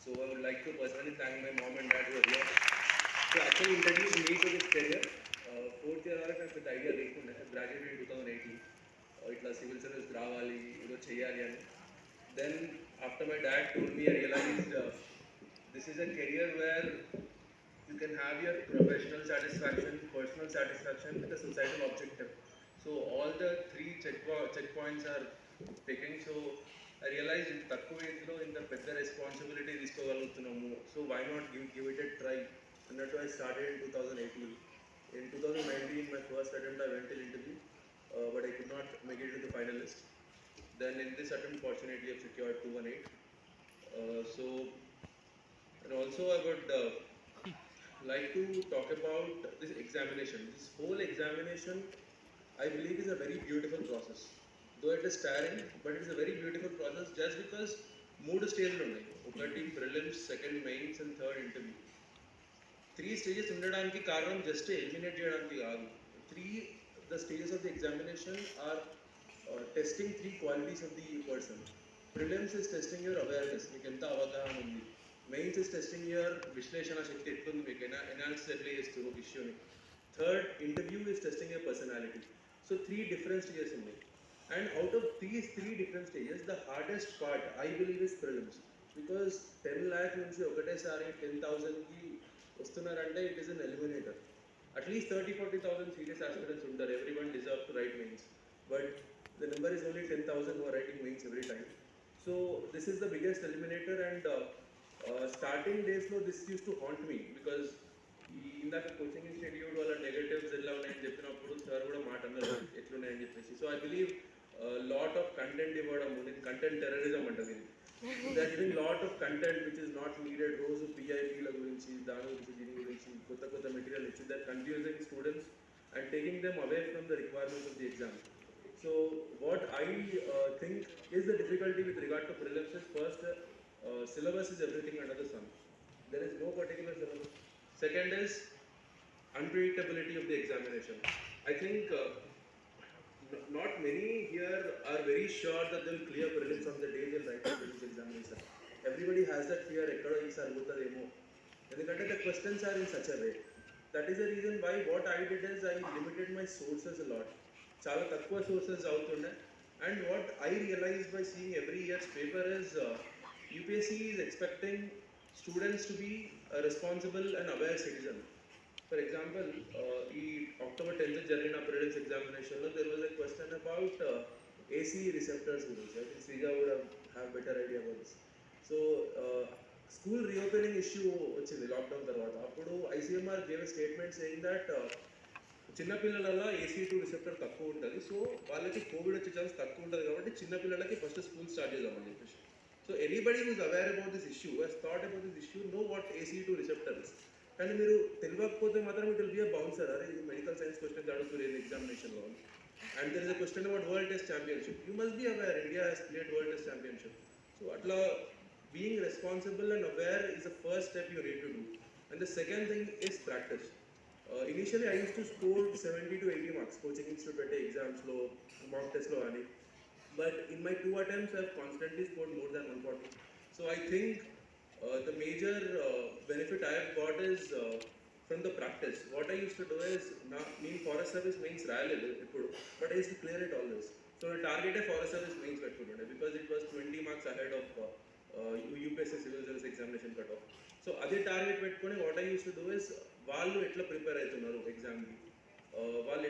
So I would like to personally thank my mom and dad who are here. So actually introduced me to this career. Fourth year వరకు నాకు పెద్ద idea లేకుండా graduate in 2018 ఇట్లా civil service రావాలి ఏదో చేయాలి అని. Then after my dad told me, I realized this is a career where you can have your professional satisfaction, personal satisfaction with a societal objective. So all the three checkpoints are taken. So I realized in తక్కువ ఏజ్లో ఇంత పెద్ద responsibility తీసుకోగలుగుతున్నాము. So why not give it a try? And that's why I started in 2018. In 2019, my first attempt, I went till interview, but I could not make it to the finalist. Then in this attempt, fortunately, I've secured 218. So, and also I would like to talk about this examination. This whole examination, I believe, is a very beautiful process. Though it is tiring, but it is a very beautiful process just because మూడు స్టేజ్లు ఉన్నాయి. ఒకటి prelims, second mains and third interview. Three stages ఉండడానికి కారణం just eliminate చేయడానికి కాదు. The stages of the examination are testing three qualities of the person. Prelims is testing your awareness, మీకు ఎంత అవగాహన ఉంది. Mains is testing your విశ్లేషణ శక్తి ఎట్లుంది, మీకు ఎనాలిసిస్ ఎట్లా చేస్తారు ఇష్యూని. Third interview is testing your personality. So three different stages ఉన్నాయి. And out of these three different stages, the hardest part I believe is prelims. Because 10 lakh నుంచి ఒకటేసారి 10,000కి వస్తున్నారంటే it is an eliminator. At least 30,000-40,000 serious aspirants ఉంటారు. Everyone deserves to write mains. But the number is only 10,000 who are writing mains every time. So this is the biggest eliminator, and starting days లో this used to haunt me because ఇందాక coaching institute వాళ్ళ negatives ఎలా ఉన్నాయని చెప్పినప్పుడు sir కూడా మాట అన్నారు ఎట్లున్నాయని చెప్పేసి. So I believe lot of content ఇవ్వడం, నేను కంటెంట్ టెర్రరిజం అంటుంది. They are giving lot of content which is not needed. రోజు పిఐపిల గురించి, దాని గురించి, దీని గురించి కొత్త మెటీరియల్ ఇచ్చి that confusing students and taking them away from the requirements of the exam. So what I think is the difficulty with regard to prelims is first, syllabus is everything under the sun. There is no particular syllabus. Second is unpredictability of the examination. I think not many here are very sure that they'll clear prelims on the day they'll write the prelims examination. Everybody has that fear, ekkado ee sar avutademo, endukante the questions are in such a way. That is the reason why what I did is I limited my sources a lot. చాలా తక్కువ sources అవుతుండే. And what I realise by seeing every year's paper is UPSC is expecting students to be responsible and aware citizen. For example, ఈ October 10th జరిగిన prelims ఎగ్జామినేషన్లో there was a question about AC receptors గురించి. I think Sreeja would have better idea about this. So school reopening issue వచ్చింది lockdown తర్వాత. అప్పుడు ICMR gave a statement saying that చిన్నపిల్లలలో ఏసీ2 receptor తక్కువ ఉంటుంది, సో వాళ్ళకి కోవిడ్ వచ్చే ఛాన్స్ తక్కువ ఉంటుంది కాబట్టి చిన్నపిల్లలకి ఫస్ట్ స్కూల్ స్టార్ట్ చేద్దామని చెప్పేసి. So anybody who's aware about this issue, he's thought about this issue, know what ఏసీ2 రిసెప్టర్ ఇస్. కానీ మీరు తెలియకపోతే మాత్రం it will be a bouncer. అరే ఇది మెడికల్ సైన్స్ క్వశ్చన్స్ అడుగుతుంది ఎగ్జామినేషన్లో. And there is a question about world test championship. You must be aware India has played world test championship. So అట్లా being responsible and aware is the first step you need to do. And the second thing is practice. Initially I used to score 70 to 80 marks coaching institute exams lo, mock test lo ani, but in my 2 attempts I have constantly scored more than 140. So I think the major benefit I have got is from the practice. What I used to do is నేను forest service mains రాయలేదు ఇప్పుడు, but I used to clear it always. So I targeted forest service mains పెట్టుకుంటుండే because it was 20 marks ahead of UPSC civil service examination cut off. So అదే target పెట్టుకొని what I use to do is వాళ్ళు ఎట్లా prepare అవుతున్నారు ఎగ్జామ్కి, వాళ్ళు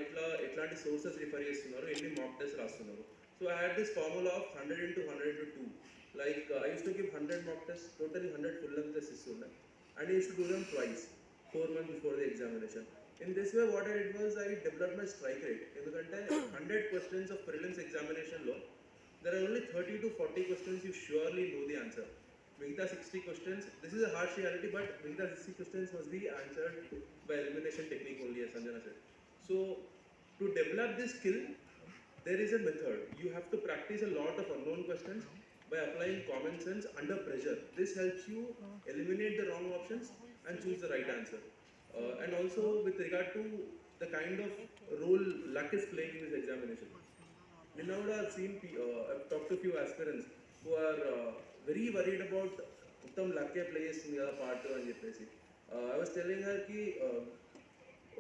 ఎట్లాంటి sources refer చేస్తున్నారు, ఎన్ని మాక్ టెస్ట్ రాస్తున్నారు. So I had this formula of 100 into 100 into 2. Like I use to give 100 mock test, totally 100 full length test ఇస్తుండే. And I use to do them twice 4 months before the examination. In this way what I did was I developed my strike rate. ఎందుకంటే 100 questions of prelims examinationలో there are only 30 to 40 questions you surely know the answer. Megita 60 questions, this is a harsh reality, but Megita 60 questions must be answered by elimination technique only, as Sanjana said. So to develop this skill, there is a method. You have to practice a lot of unknown questions by applying common sense under pressure. This helps you eliminate the wrong options and choose the right answer. And also with regard to the kind of role luck is playing in this examination. Now I've talked to a few aspirants who are very worried about మొత్తం లక్కే play చేస్తుంది కదా part అని చెప్పేసి I was telling her కి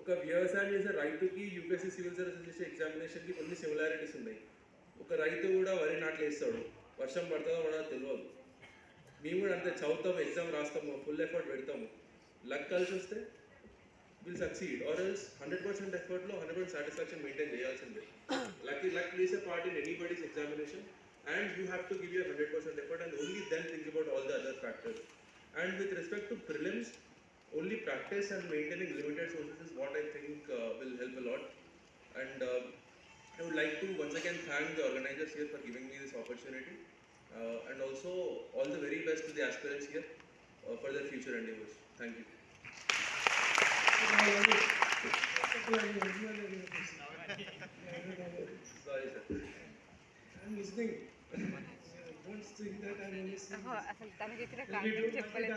ఒక వ్యవసాయం చేసే రైతుకి యూపీఎస్సీ సివిల్ సర్వీసెస్ చేసే ఎగ్జామినేషన్కి కొన్ని సిమిలారిటీస్ ఉన్నాయి. ఒక రైతు కూడా వరి నాట్లు వేస్తాడు, వర్షం పడుతుందో పడదో తెలియదు. మేము కూడా అంతే చదువుతాము, ఎగ్జామ్ రాస్తాము, ఫుల్ ఎఫర్ట్ పెడతాము, లక్ కలిసి వస్తే విల్ సక్సీడ్ ఆర్ ఎల్స్ 100% ఎఫర్ట్లో 100% సాటిస్ఫాక్షన్ మెయింటైన్ చేయాల్సిందే. Luck plays a part in anybody's examination and you have to give your 100% effort and only then think about all the other factors. And with respect to prelims, only practice and maintaining limited sources is what I think will help a lot. And I would like to once again thank the organizers here for giving me this opportunity, and also all the very best to the aspirants here for their future endeavors. Thank you. Sorry sir. I'm listening. Don't think that I'm listening. అసలు తనకి ఇచ్చిన content చెప్పలేదు.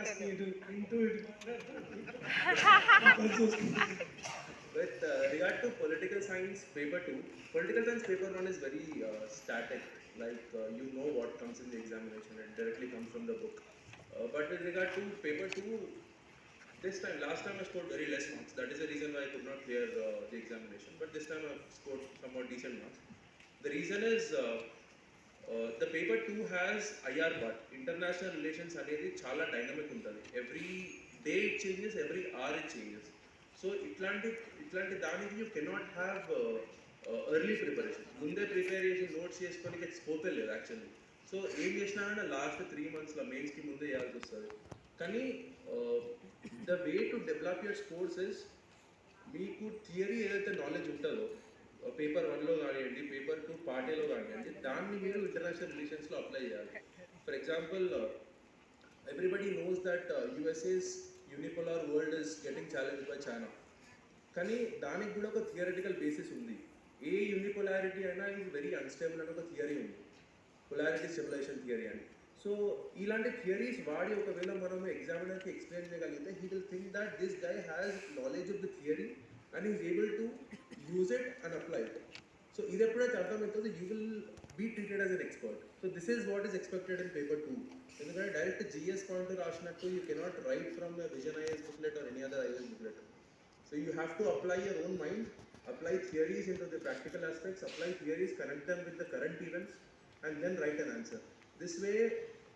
With regard to political science paper 2, political science paper 1 is very static, like you know what comes in the examination and directly comes from the book. But with regard to paper 2, last time I scored very less marks. That is the reason why I could not clear the examination. But this time I scored somewhat decent marks. The reason is the paper 2 has IR part. International relations అనేది చాలా dynamic ఉంటుంది. Every day it changes, every hour it changes. So ఇట్లాంటి దానికి you cannot have early preparation. ముందే prepare చేసి notes చేసుకొని స్కోపే లేదు actually. So ఏం చేసినా కానీ లాస్ట్ 3 monthsలో మెయిన్స్కి ముందే చేయాల్సి వస్తుంది. కానీ the way to develop your scores is, మీకు థియరీ ఏదైతే నాలెడ్జ్ ఉంటుందో పేపర్ 1లో కానివ్వండి, పేపర్ 2 పార్ట్ ఏలో కానివ్వండి, దాన్ని మీరు ఇంటర్నేషనల్ రిలేషన్స్లో అప్లై చేయాలి. For example, everybody knows that USA's unipolar world is getting challenge by China. కానీ దానికి కూడా ఒక థియరిటికల్ బేసిస్ ఉంది. ఏ యూనిపోలారిటీ అయినా ఈజ్ వెరీ అన్స్టేబుల్ అని ఒక థియరీ ఉంది, పొలారిటీ స్టెబిలైజేషన్ థియరీ అని. సో ఇలాంటి థియరీస్ వాడి ఒకవేళ మనం ఎగ్జామినర్కి ఎక్స్ప్లెయిన్ చేయగలిగితే he will think that this guy has knowledge of the theory and is able to use it and apply it. So ఇది ఎప్పుడైతే అర్థమవుతుందో you will be treated as an expert. So this is what is expected in paper 2. ఎందుకంటే direct GS point రాసినట్టు you cannot write from the vision IAS booklet or any other is booklet. So you have to apply your own mind, apply theories into the practical aspects, apply theories, connect them with the current events, and then write an answer. This way,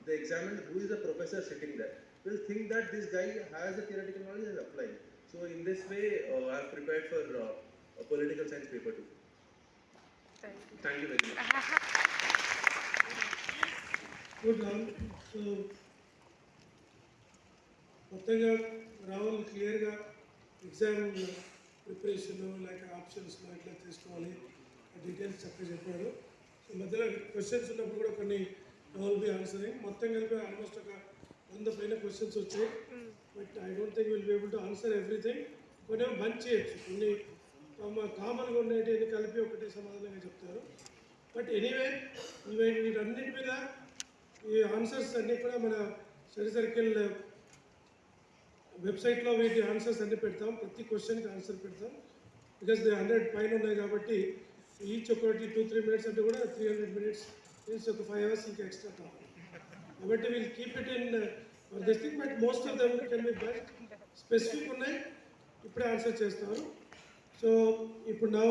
the examiner, who is a professor sitting there, will think that this guy has a theoretical knowledge and apply it. So in this way, I have prepared for a political science paper 2. Thank you very much. Good Rahul. So మొత్తంగా రాహుల్ క్లియర్గా exam preparation like ఆప్షన్స్లో ఎట్లా తీసుకోవాలి details చక్కగా చెప్పాడు. So మధ్యలో questions ఉన్నప్పుడు కూడా కొన్ని రాహుల్ బి ఆన్సరింగ్. మొత్తం కలిపి ఆల్మోస్ట్ ఒక 100 పైన క్వశ్చన్స్ వచ్చాయి. But I don't think will be able to answer everything. కొన్ని బంచ్ చేయొచ్చు, కొన్ని కామన్గా ఉండేటివి కలిపి ఒకటే సమాధానంగా చెప్తారు. బట్ ఎనీవే వీటన్నిటి మీద ఈ ఆన్సర్స్ అన్నీ కూడా మన స్టడీ సర్కిల్ వెబ్సైట్లో వీటి ఆన్సర్స్ అన్నీ పెడతాం. ప్రతి క్వశ్చన్కి ఆన్సర్ పెడతాం. బికాస్ 100 పైన ఉన్నాయి కాబట్టి ఈచ్ ఒకటి 2-3 minutes అంటే కూడా 300 minutes మీన్స్ ఒక 5 hours ఇంకా ఎక్స్ట్రా కావాలి. కాబట్టి wheel keep it in this thing. But most of them can be best. Specific ఉన్నాయి, ఇప్పుడే ఆన్సర్ చేస్తారు. సో ఇప్పుడు నా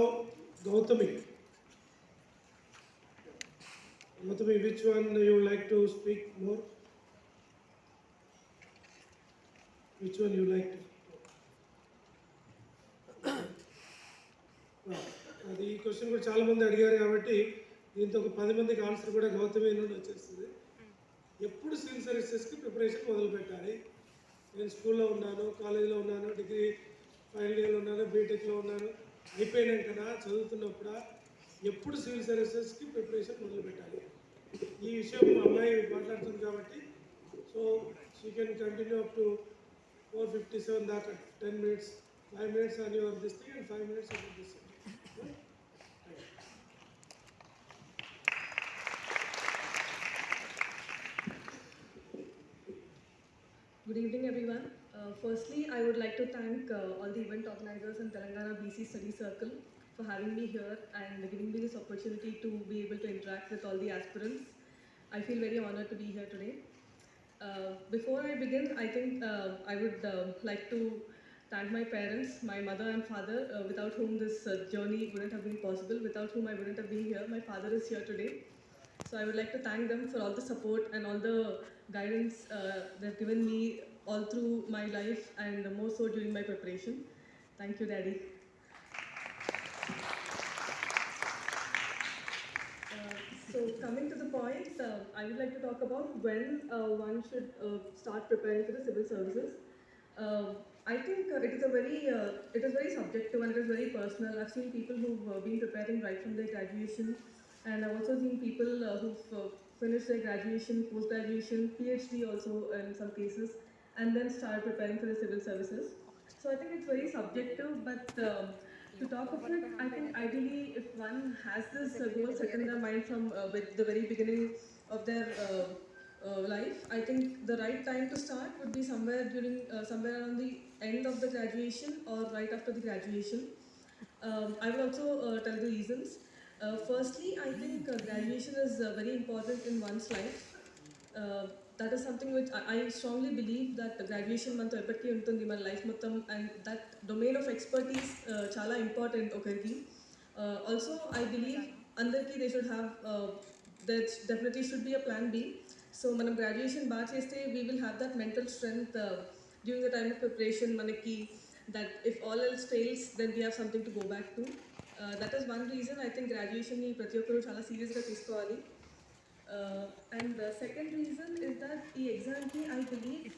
Gautami, which one you like to speak more? Which one you like to? అది ఈ క్వశ్చన్ కూడా చాలా మంది అడిగారు కాబట్టి దీంతో ఒక 10 మందికి ఆన్సర్ కూడా గౌతమి నుండి వచ్చేస్తుంది. ఎప్పుడు సివిల్ సర్వీసెస్కి ప్రిపరేషన్ మొదలు పెట్టాలి? నేను స్కూల్లో ఉన్నాను, కాలేజీలో ఉన్నాను, డిగ్రీ ఫైనల్ ఇయర్లో ఉన్నాను, బీటెక్లో ఉన్నాను, అయిపోయినాకనా చదువుతున్నప్పుడా ఎప్పుడు సివిల్ సర్వీసెస్కి ప్రిపరేషన్ మొదలు పెట్టాలి? ఈ విషయం మా అమ్మాయి మాట్లాడుతుంది కాబట్టి so she can continue up to 4:57 దాకా 10 minutes, 5 minutes on your this thing and 5 minutes on this thing. Good evening everyone. Firstly, I would like to thank all the event organizers in Telangana BC Study Circle for having me here and giving me this opportunity to be able to interact with all the aspirants. I feel very honored to be here today. Before I begin, I think I would like to thank my parents, my mother and father, without whom this journey wouldn't have been possible, without whom I wouldn't have been here. My father is here today. So I would like to thank them for all the support and all the guidance they've given me all through my life and more so during my preparation. Thank you, Daddy. So coming to the point, I would like to talk about when one should start preparing for the civil services. I think it is very subjective and it is very personal. I've seen people who've been preparing right from their graduation, and I've also seen people who've finished their graduation, post-graduation, PhD also in some cases, and then start preparing for the civil services. So I think it's very subjective, but to talk of it, I think ideally if one has this goal set in their mind from with the very beginning of their life, I think the right time to start would be somewhere around the end of the graduation or right after the graduation. I will also tell the reasons. Firstly, I think graduation is very important in one's life. That is something which I strongly believe that graduation మనతో ఎప్పటికీ ఉంటుంది మన life మొత్తం, and that domain of expertise చాలా important ఒకరికి. Also I believe అందరికీ they should have that definitely should be a plan B. So మనం graduation బాగా చేస్తే we will have that mental strength during the time of preparation మనకి, that if all else fails then we have something to go back to. That is one reason I think గ్రాడ్యుయేషన్ని ప్రతి ఒక్కరు చాలా సీరియస్గా తీసుకోవాలి. And the second reason is that the exam key, I believe,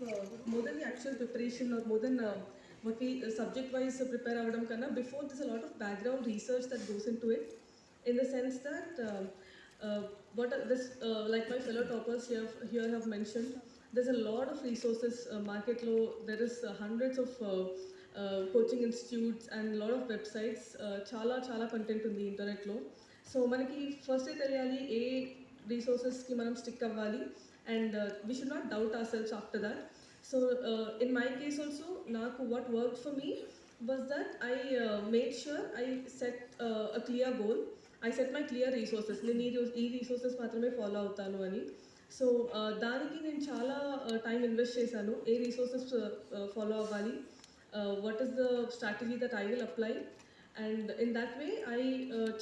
more than the actual preparation or more than what we subject-wise prepare avadam kanna, before there's a lot of background research that goes into it, in the sense that like my fellow toppers here have mentioned, there's a lot of resources, market law, there is hundreds of coaching institutes and a lot of websites, chala content on the internet lo. So manaki first తెలియాలి ఏ రిసోర్సెస్కి మనం stick అవ్వాలి, and we should not doubt our selves after that. So in my case also నాకు what work for me was that I made sure I set a clear goal. I set my clear resources, నేను ఈ resources మాత్రమే follow అవుతాను అని. So దానికి నేను చాలా time invest చేశాను, ఏ రిసోర్సెస్ ఫాలో అవ్వాలి, what is the strategy that I will apply, and in that way I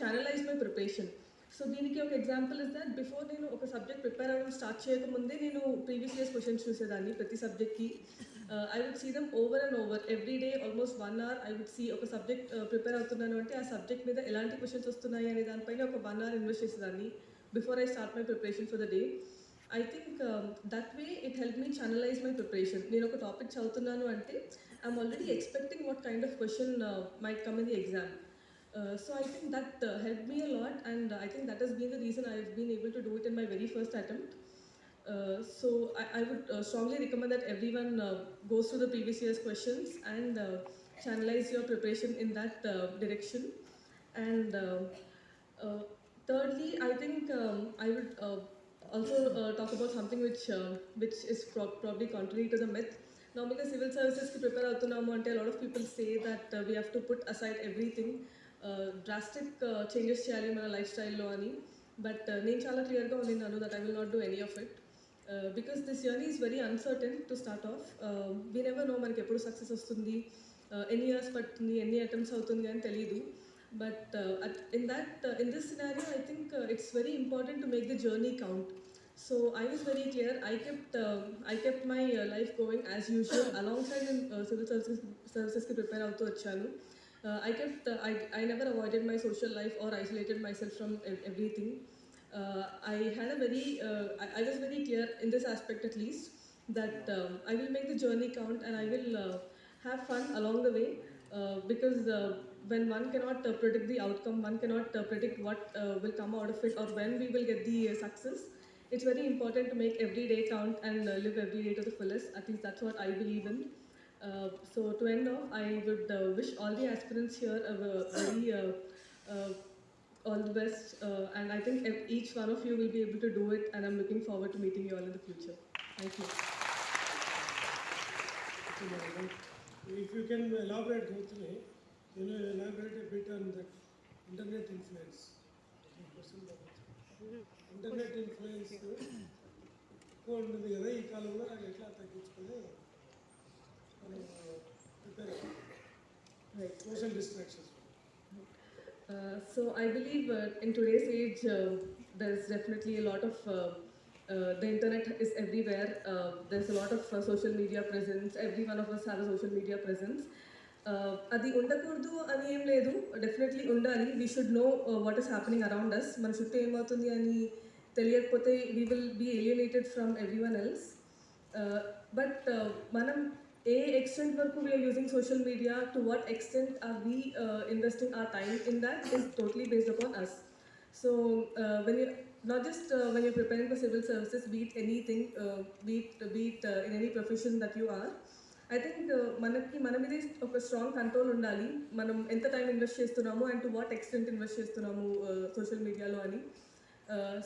channelise my preparation. So దీనికి ఒక ఎగ్జాంపుల్ ఇస్ దట్ బిఫోర్ నేను ఒక సబ్జెక్ట్ ప్రిపేర్ అవ్వడం స్టార్ట్ చేయకముందే నేను ప్రీవియస్ ఇయర్స్ క్వశ్చన్స్ చూసేదాన్ని ప్రతి సబ్జెక్ట్కి. I would see them over and over every day almost 1 hour. I would see ఒక సబ్జెక్ట్ ప్రిపేర్ అవుతున్నాను అంటే ఆ సబ్జెక్ట్ మీద ఎలాంటి క్వశ్చన్స్ వస్తున్నాయి అనే దానిపైన ఒక 1 hour ఇన్వెస్ట్ చేసేదాన్ని before I start my preparation for the day. I think that way it help me channelise my preparation. నేను ఒక టాపిక్ చదువుతున్నాను అంటే I'm already expecting what kind of question might come in the exam. So I think that helped me a lot, and I think that has been the reason I've been able to do it in my very first attempt. So I would strongly recommend that everyone goes through the previous year's questions and channelize your preparation in that direction. And thirdly, I think I would also talk about something which is probably contrary to the myth. Normally, civil services ki prepare avutunnamu ante a lot of people say that we have to put aside everything, drastic changes చేయాలి మన life స్టైల్లో అని. But నేను చాలా క్లియర్గా ఉన్నాను that I will not do any of it, because this journey is very uncertain to start of. We never know మనకి ఎప్పుడు సక్సెస్ వస్తుంది, ఎన్ని ఇయర్స్ పడుతుంది, ఎన్ని అటెంప్ట్స్ అవుతుంది అని తెలీదు. But in this scenario, I think it's very important to make the journey count. So I was very clear. I kept my life going as usual alongside civil services ki prepare avuthu vachanu. I never avoided my social life or isolated myself from everything. I was very clear in this aspect at least, that I will make the journey count and I will have fun along the way, because when one cannot predict the outcome, one cannot predict what will come out of it or when we will get the success. It's very important to make every day count and live every day to the fullest. At least that's what I believe in. So to end off, I would wish all the aspirants here a very all the best, and I think each one of you will be able to do it, and I'm looking forward to meeting you all in the future. Thank you. If you can elaborate, Gautam, elaborate a bit on that internet influence. Internet influence, ఎక్కువ ఉంటుంది కదా ఈ కాలంలో, నాకు ఎట్లా తగ్గించుకొని మనం prepare Right. Social distractions. So I believe in today's age, there's definitely a lot of the internet is everywhere. There's a lot of social media presence. Every one of us have a social media presence. అది ఉండకూడదు అని ఏం లేదు, definitely ఉండాలి. We should know what is happening around us. మన చుట్టూ ఏమవుతుంది అని తెలియకపోతే we will be alienated from everyone else. But మనం ఏ ఎక్స్టెంట్ వరకు we are using social media, to what extent are we investing our time in that is totally based upon us. So when you not just when you're preparing for civil services, be it anything, be it in any profession that you are, I think మనకి మన మీద ఒక strong control ఉండాలి. మనం ఎంత time invest చేస్తున్నాము and to what extent invest చేస్తున్నాము social మీడియాలో అని.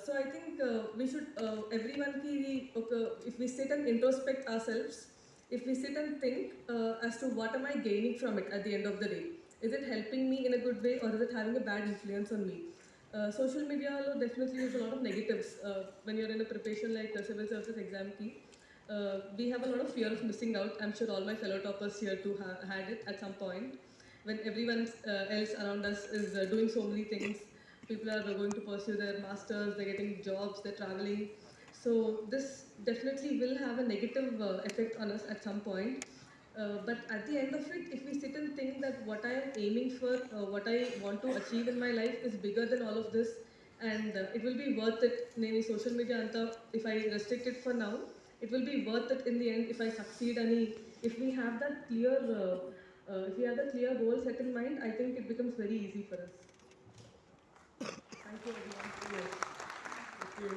So I think we should every వన్కి ఒక, if we sit and introspect our selfs, if we sit and think as to what am I gaining from it at the end of the day, is it helping me in a good way or is it having a bad influence on me? Social media definitely has a lot of negatives. When you're in a preparation like a civil services exam key, we have a lot of fear of missing out. I'm sure all my fellow toppers here too had it at some point, when everyone else around us is doing so many things. People are going to pursue their masters, they're getting jobs, they're traveling. So this definitely will have a negative effect on us at some point. But at the end of it, if we sit and think that what I am aiming for, what I want to achieve in my life is bigger than all of this, and it will be worth it. Neni social media anta, if I restrict it for now, it will be worth it in the end if I succeed. And if we have that clear, if we have that clear goal set in mind, I think it becomes very easy for us. Thank you everyone. Okay.